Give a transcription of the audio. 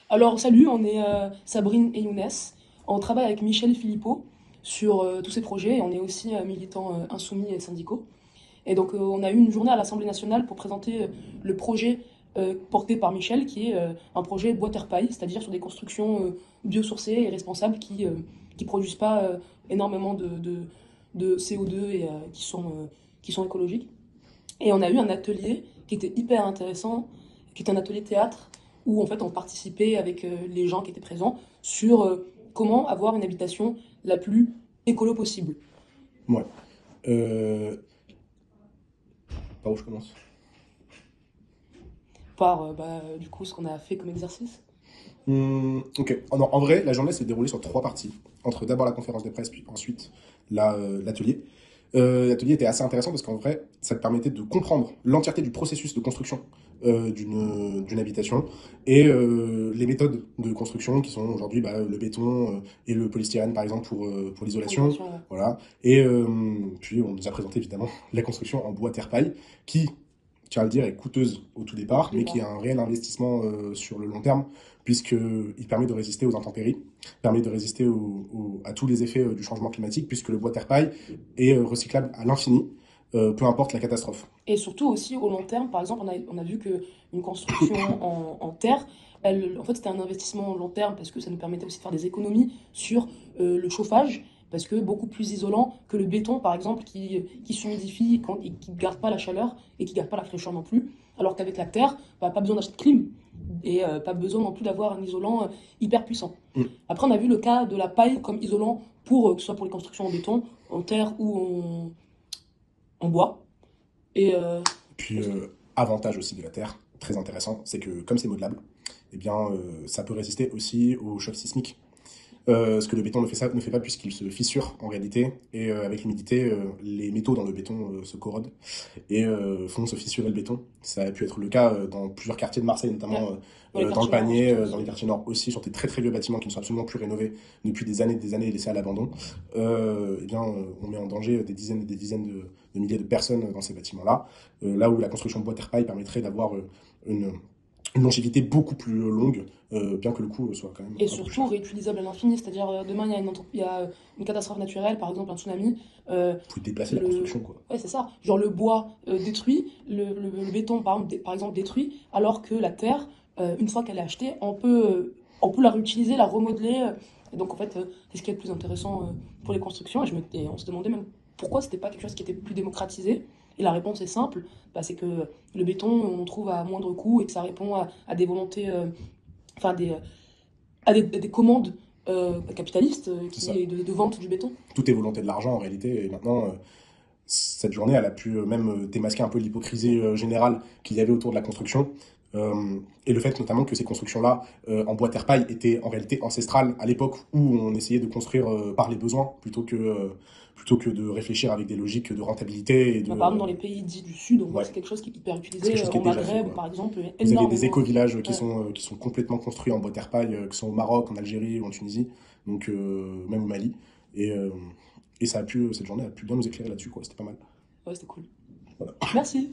Alors, salut, on est Sabrine et Younes. On travaille avec Michel Philippot sur tous ces projets et on est aussi militants insoumis et syndicaux. Et donc, on a eu une journée à l'Assemblée nationale pour présenter le projet porté par Michel, qui est un projet bois terre paille, c'est-à-dire sur des constructions biosourcées et responsables qui produisent pas énormément de CO2 et qui sont écologiques. Et on a eu un atelier qui était hyper intéressant, qui était un atelier théâtre, où en fait on participait avec les gens qui étaient présents sur comment avoir une habitation la plus écolo possible. Ouais. Euh, Par où je commence? Par du coup ce qu'on a fait comme exercice. Ok. Non, en vrai, la journée s'est déroulée sur trois parties. Entre d'abord la conférence de presse, puis ensuite l'atelier. L'atelier était assez intéressant parce qu'en vrai, ça te permettait de comprendre l'entièreté du processus de construction d'une habitation et les méthodes de construction qui sont aujourd'hui le béton et le polystyrène par exemple pour Pour l'isolation. l'isolation, ouais. Voilà. Et puis on nous a présenté évidemment la construction en bois terre paille qui, tu vas le dire, est coûteuse au tout Au départ, tout mais qui est départ. un réel investissement sur le long terme, puisqu'il permet de résister aux intempéries, permet de résister à tous les effets du changement climatique, puisque le bois terre paille est recyclable à l'infini, peu importe la catastrophe. Et surtout aussi au long terme, par exemple, on a vu qu'une construction en terre, en fait, c'était un investissement long terme parce que ça nous permettait aussi de faire des économies sur le chauffage, parce que beaucoup plus isolant que le béton, par exemple, qui s'humidifie et qui ne garde pas la chaleur et qui ne garde pas la fraîcheur non plus. Alors qu'avec la terre, bah, pas besoin d'acheter de clim et pas besoin non plus d'avoir un isolant hyper puissant. Mm. Après, on a vu le cas de la paille comme isolant pour que ce soit pour les constructions en béton, en terre ou en bois. Et Puis, avantage aussi de la terre, très intéressant, c'est que comme c'est modelable, eh bien, ça peut résister aussi aux chocs sismiques. Ce que le béton ne fait pas puisqu'il se fissure en réalité, et avec l'humidité, les métaux dans le béton se corrodent et font se fissurer le béton. Ça a pu être le cas dans plusieurs quartiers de Marseille, notamment ouais, dans les dans le quartiers nord Panier, surtout dans aussi. les quartiers nord aussi, sur des très très vieux bâtiments qui ne sont absolument plus rénovés depuis des années et laissés à l'abandon. Eh bien, on met en danger des dizaines de milliers de personnes dans ces bâtiments-là. Là où la construction de bois terre paille permettrait d'avoir une, une longévité beaucoup plus longue, bien que le coût soit quand même Et un peu plus surtout cher. réutilisable à l'infini, c'est-à-dire demain il y a une catastrophe naturelle, par exemple un tsunami, Vous pouvez déplacer la le... construction, quoi. Ouais, c'est ça, genre le bois détruit, le béton par exemple détruit, alors que la terre, une fois qu'elle est achetée, on peut la réutiliser, la remodeler, et donc en fait c'est ce qui est le plus intéressant pour les constructions, et on se demandait même pourquoi c'était pas quelque chose qui était plus démocratisé, et la réponse est simple, bah, c'est que le béton on trouve à moindre coût et que ça répond à des volontés, enfin des commandes capitalistes C'est ça. de vente du béton. Tout est volonté de l'argent en réalité. Et maintenant, cette journée, elle a pu même démasquer un peu l'hypocrisie générale qu'il y avait autour de la construction. Et le fait notamment que ces constructions-là, en bois terre paille, étaient en réalité ancestrales à l'époque où on essayait de construire par les besoins plutôt que de réfléchir avec des logiques de rentabilité et Bah, par exemple, dans de. les pays dits du Sud, on voit que Ouais, c'est quelque chose qui est hyper c'est quelque utilisé. chose qui est Au déjà fait, Maghreb, quoi. par exemple, Vous avez des énormément. éco-villages Ouais. qui sont complètement construits en bois terre paille, qui sont au Maroc, en Algérie ou en Tunisie, donc même au Mali. Et, euh, et cette journée a pu bien nous éclairer là-dessus, quoi. C'était pas mal. Ouais, c'était cool. Voilà. Merci.